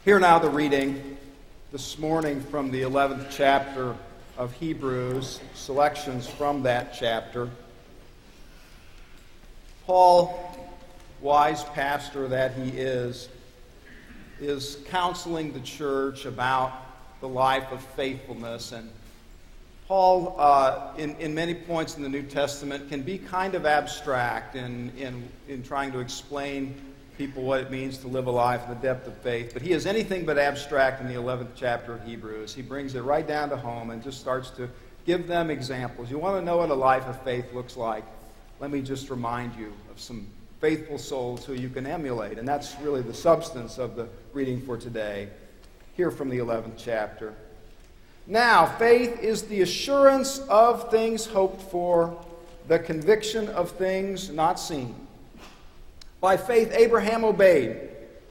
Hear now the reading this morning from the 11th chapter of Hebrews, selections from that chapter. Paul, wise pastor that he is counseling the church about the life of faithfulness. And Paul, in many points in the New Testament, can be kind of abstract in trying to explain people what it means to live a life in the depth of faith. But he is anything but abstract in the 11th chapter of Hebrews. He brings it right down to home and just starts to give them examples. You want to know what a life of faith looks like? Let me just remind you of some faithful souls who you can emulate. And that's really the substance of the reading for today. Here from the 11th chapter. Now, faith is the assurance of things hoped for, the conviction of things not seen. By faith, Abraham obeyed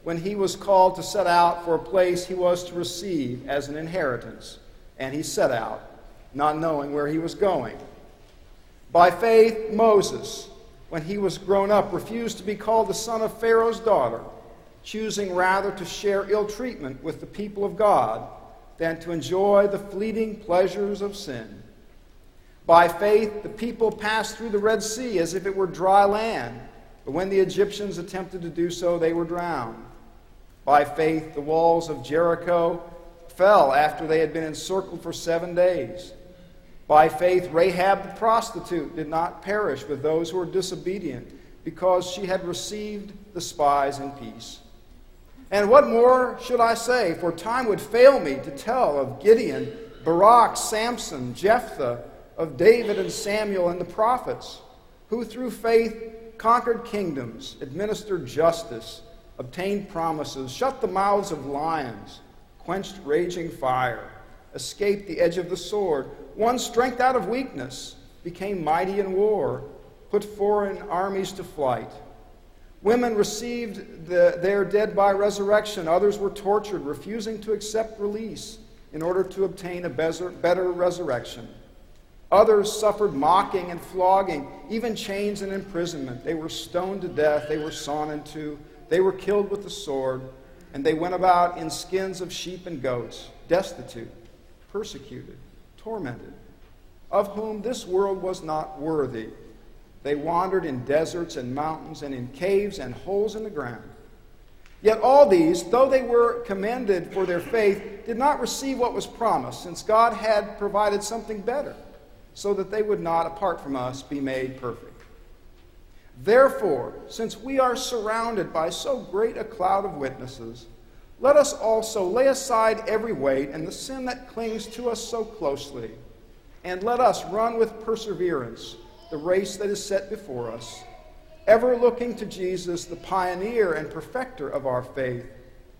when he was called to set out for a place he was to receive as an inheritance. And he set out, not knowing where he was going. By faith, Moses, when he was grown up, refused to be called the son of Pharaoh's daughter, choosing rather to share ill treatment with the people of God than to enjoy the fleeting pleasures of sin. By faith, the people passed through the Red Sea as if it were dry land, but when the Egyptians attempted to do so, they were drowned. By faith, the walls of Jericho fell after they had been encircled for 7 days. By faith, Rahab the prostitute did not perish with those who were disobedient, because she had received the spies in peace. And what more should I say? For time would fail me to tell of Gideon, Barak, Samson, Jephthah, of David and Samuel and the prophets, who through faith conquered kingdoms, administered justice, obtained promises, shut the mouths of lions, quenched raging fire, escaped the edge of the sword, won strength out of weakness, became mighty in war, put foreign armies to flight. Women received their dead by resurrection. Others were tortured, refusing to accept release in order to obtain a better resurrection. Others suffered mocking and flogging, even chains and imprisonment. They were stoned to death. They were sawn in two. They were killed with the sword. And they went about in skins of sheep and goats, destitute, persecuted, tormented, of whom this world was not worthy. They wandered in deserts and mountains and in caves and holes in the ground. Yet all these, though they were commended for their faith, did not receive what was promised, since God had provided something better, so that they would not, apart from us, be made perfect. Therefore, since we are surrounded by so great a cloud of witnesses, let us also lay aside every weight and the sin that clings to us so closely, and let us run with perseverance the race that is set before us, ever looking to Jesus, the pioneer and perfecter of our faith,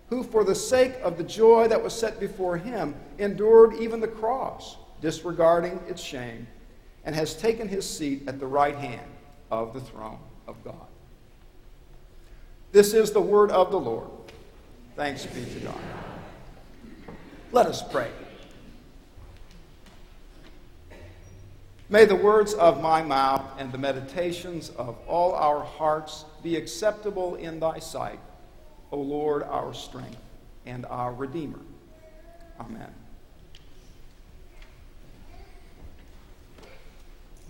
who for the sake of the joy that was set before him endured even the cross, disregarding its shame, and has taken his seat at the right hand of the throne of God. This is the word of the Lord. Thanks be to God. Let us pray. May the words of my mouth and the meditations of all our hearts be acceptable in thy sight, O Lord, our strength and our Redeemer. Amen.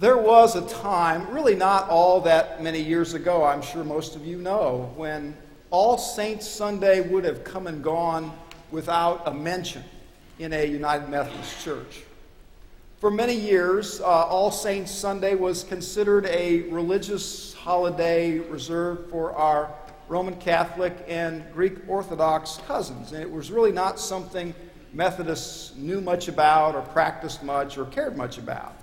There was a time, really not all that many years ago, I'm sure most of you know, when All Saints Sunday would have come and gone without a mention in a United Methodist church. For many years, All Saints Sunday was considered a religious holiday reserved for our Roman Catholic and Greek Orthodox cousins, and it was really not something Methodists knew much about or practiced much or cared much about.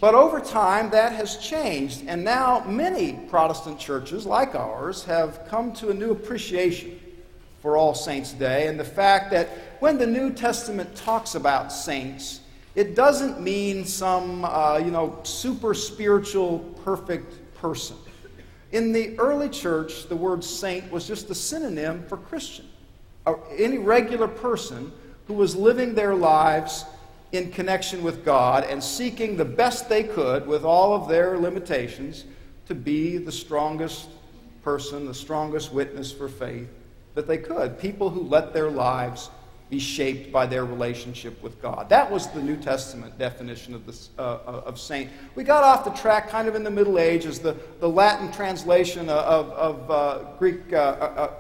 But over time, that has changed, and now many Protestant churches, like ours, have come to a new appreciation for All Saints' Day and the fact that when the New Testament talks about saints, it doesn't mean some, super spiritual, perfect person. In the early church, the word saint was just a synonym for Christian. Any regular person who was living their lives in connection with God and seeking the best they could with all of their limitations to be the strongest person, the strongest witness for faith that they could. People who let their lives be shaped by their relationship with God. That was the New Testament definition of saint. We got off the track kind of in the Middle Ages, the Latin translation of Greek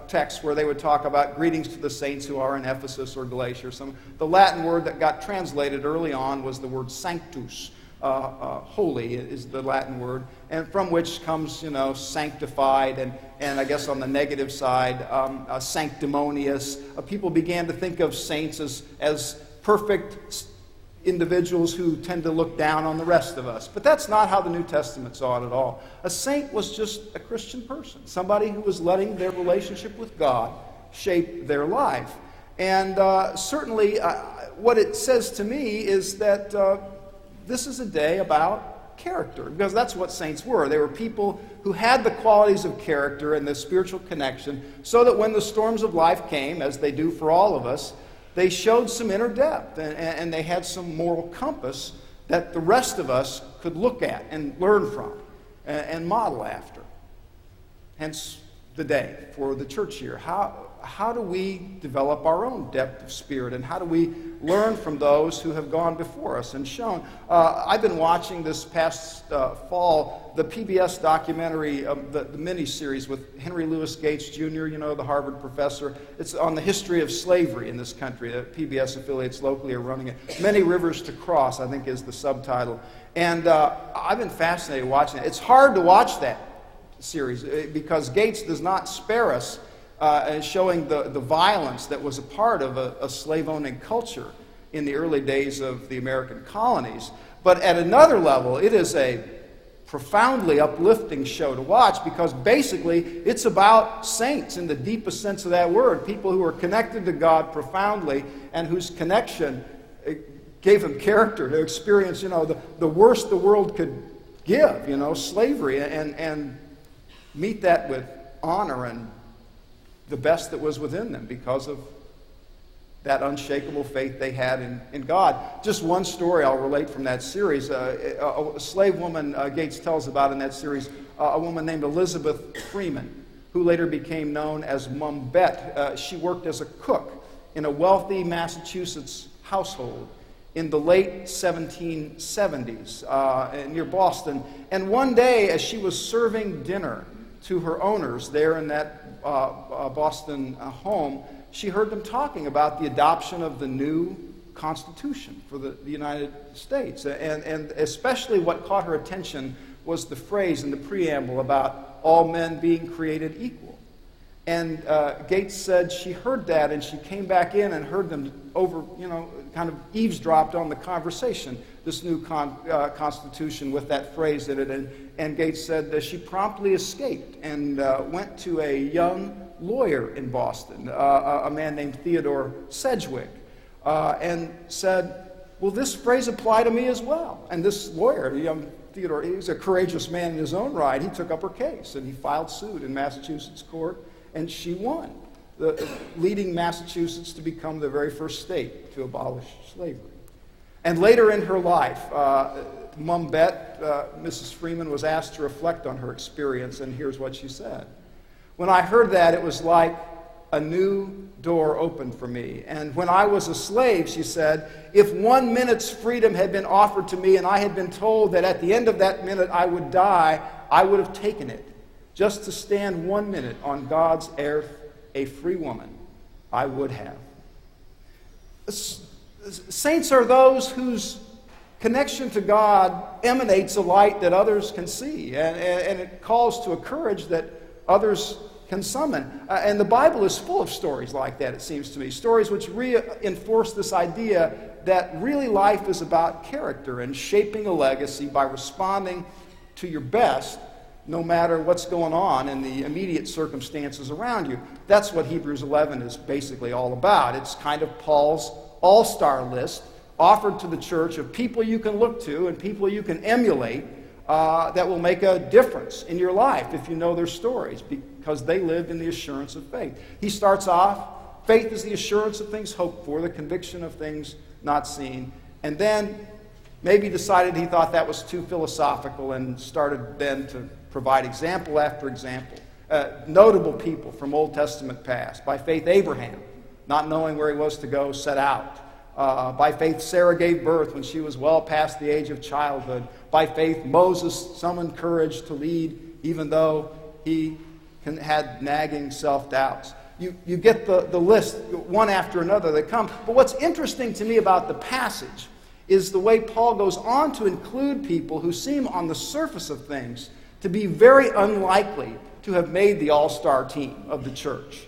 texts where they would talk about greetings to the saints who are in Ephesus or Galatia or something. The Latin word that got translated early on was the word sanctus. Holy is the Latin word, and from which comes, sanctified, and I guess on the negative side, sanctimonious. People began to think of saints as perfect individuals who tend to look down on the rest of us. But that's not how the New Testament saw it at all. A saint was just a Christian person, somebody who was letting their relationship with God shape their life. And certainly what it says to me is that this is a day about character, because that's what saints were. They were people who had the qualities of character and the spiritual connection, so that when the storms of life came, as they do for all of us, they showed some inner depth, and they had some moral compass that the rest of us could look at and learn from and model after. Hence the day for the church year. How do we develop our own depth of spirit, and how do we learn from those who have gone before us and shown? I've been watching this past fall the PBS documentary, the mini-series with Henry Louis Gates Jr., the Harvard professor. It's on the history of slavery in this country. PBS affiliates locally are running it. Many Rivers to Cross, I think, is the subtitle. And I've been fascinated watching it. It's hard to watch that series because Gates does not spare us showing the violence that was a part of a slave-owning culture in the early days of the American colonies. But at another level, it is a profoundly uplifting show to watch, because basically it's about saints in the deepest sense of that word, people who are connected to God profoundly and whose connection gave them character to experience, the worst the world could give, slavery, and meet that with honor and the best that was within them because of that unshakable faith they had in God. Just one story I'll relate from that series. A slave woman Gates tells about in that series, a woman named Elizabeth Freeman, who later became known as Mum Bet. She worked as a cook in a wealthy Massachusetts household in the late 1770s near Boston. And one day, as she was serving dinner to her owners there in that Boston home, she heard them talking about the adoption of the new Constitution for the United States. And especially what caught her attention was the phrase in the preamble about all men being created equal. And Gates said she heard that, and she came back in and heard them over, kind of eavesdropped on the conversation, this new Constitution with that phrase in it. And Gates said that she promptly escaped and went to a young lawyer in Boston, a man named Theodore Sedgwick, and said, will this phrase apply to me as well? And this lawyer, the young Theodore, he was a courageous man in his own right. He took up her case, and he filed suit in Massachusetts court, and she won, leading Massachusetts to become the very first state to abolish slavery. And later in her life, Mum Bet, Mrs. Freeman, was asked to reflect on her experience, and here's what she said. When I heard that, it was like a new door opened for me. And when I was a slave, she said, if 1 minute's freedom had been offered to me and I had been told that at the end of that minute I would die, I would have taken it. Just to stand 1 minute on God's earth, a free woman, I would have. Saints are those whose connection to God emanates a light that others can see, and it calls to a courage that others can summon. And the Bible is full of stories like that, it seems to me. Stories which reinforce this idea that really life is about character and shaping a legacy by responding to your best, no matter what's going on in the immediate circumstances around you. That's what Hebrews 11 is basically all about. It's kind of Paul's all-star list offered to the church of people you can look to and people you can emulate that will make a difference in your life if you know their stories, because they lived in the assurance of faith. He starts off, faith is the assurance of things hoped for, the conviction of things not seen, and then maybe decided he thought that was too philosophical and started then to provide example after example. Notable people from Old Testament past. By faith, Abraham, not knowing where he was to go, set out. By faith, Sarah gave birth when she was well past the age of childhood. By faith, Moses summoned courage to lead even though he had nagging self-doubts. You get the list one after another that come. But what's interesting to me about the passage is the way Paul goes on to include people who seem on the surface of things to be very unlikely to have made the all-star team of the church.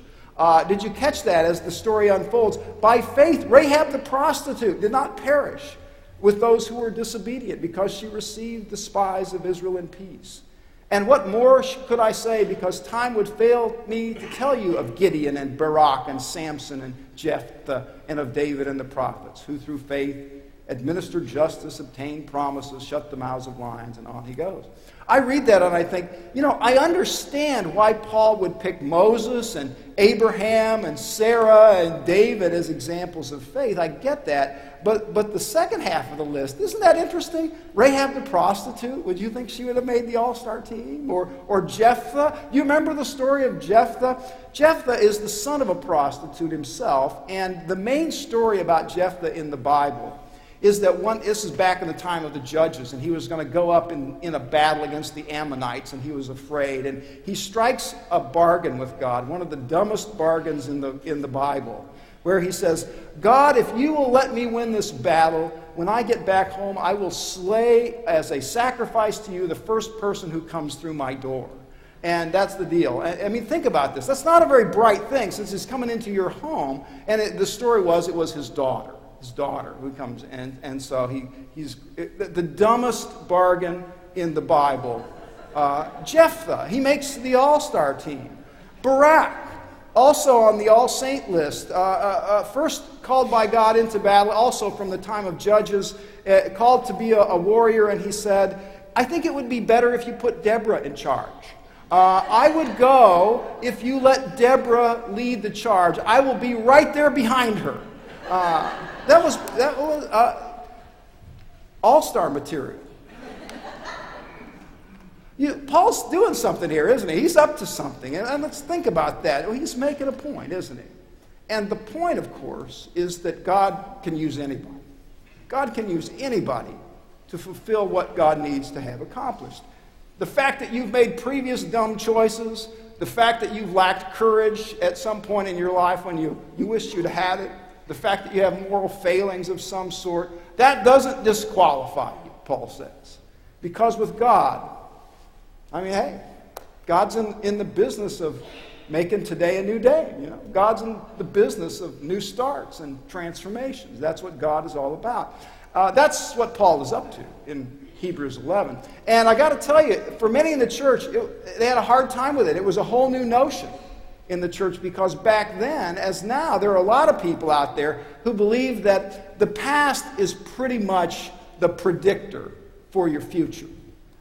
Did you catch that as the story unfolds? By faith, Rahab the prostitute did not perish with those who were disobedient because she received the spies of Israel in peace. And what more could I say, because time would fail me to tell you of Gideon and Barak and Samson and Jephthah and of David and the prophets, who through faith administered justice, obtained promises, shut the mouths of lions, and on he goes. I read that and I think, I understand why Paul would pick Moses and Abraham and Sarah and David as examples of faith. I get that. But the second half of the list, isn't that interesting? Rahab the prostitute, would you think she would have made the all-star team? Or Jephthah? You remember the story of Jephthah? Jephthah is the son of a prostitute himself, and the main story about Jephthah in the Bible is that this is back in the time of the Judges, and he was going to go up in a battle against the Ammonites, and he was afraid. And he strikes a bargain with God, one of the dumbest bargains in the Bible, where he says, God, if you will let me win this battle, when I get back home, I will slay as a sacrifice to you the first person who comes through my door. And that's the deal. I mean, think about this. That's not a very bright thing, since he's coming into your home. And the story was, it was his daughter who comes in, and so he's the dumbest bargain in the Bible. Jephthah, he makes the all-star team. Barak, also on the all-saint list, first called by God into battle, also from the time of Judges, called to be a warrior, and he said, I think it would be better if you put Deborah in charge. I would go if you let Deborah lead the charge. I will be right there behind her. That was all-star material. Paul's doing something here, isn't he? He's up to something. And let's think about that. Well, he's making a point, isn't he? And the point, of course, is that God can use anybody. God can use anybody to fulfill what God needs to have accomplished. The fact that you've made previous dumb choices, the fact that you've lacked courage at some point in your life when you wished you'd had it, the fact that you have moral failings of some sort, that doesn't disqualify you, Paul says. Because with God, hey, God's in the business of making today a new day. God's in the business of new starts and transformations. That's what God is all about. That's what Paul is up to in Hebrews 11. And I got to tell you, for many in the church, they had a hard time with it. It was a whole new notion in the church, because back then, as now, there are a lot of people out there who believe that the past is pretty much the predictor for your future.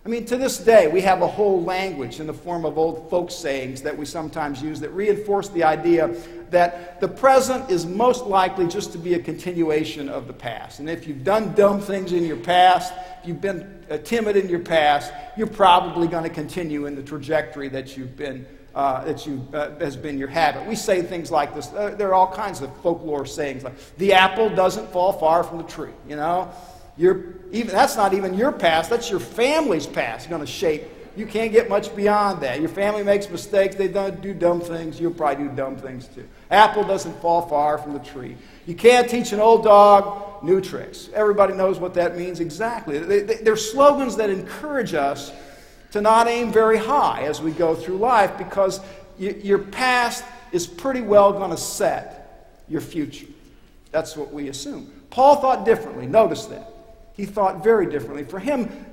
To this day, we have a whole language in the form of old folk sayings that we sometimes use that reinforce the idea that the present is most likely just to be a continuation of the past. And if you've done dumb things in your past, if you've been timid in your past, you're probably going to continue in the trajectory that you've been has been your habit. We say things like this. There are all kinds of folklore sayings like, the apple doesn't fall far from the tree. That's not even your past. That's your family's past going to shape. You can't get much beyond that. Your family makes mistakes. They don't do dumb things. You'll probably do dumb things too. Apple doesn't fall far from the tree. You can't teach an old dog new tricks. Everybody knows what that means exactly. They're slogans that encourage us to not aim very high as we go through life, because your past is pretty well going to set your future. That's what we assume. Paul thought differently. Notice that. He thought very differently. For him,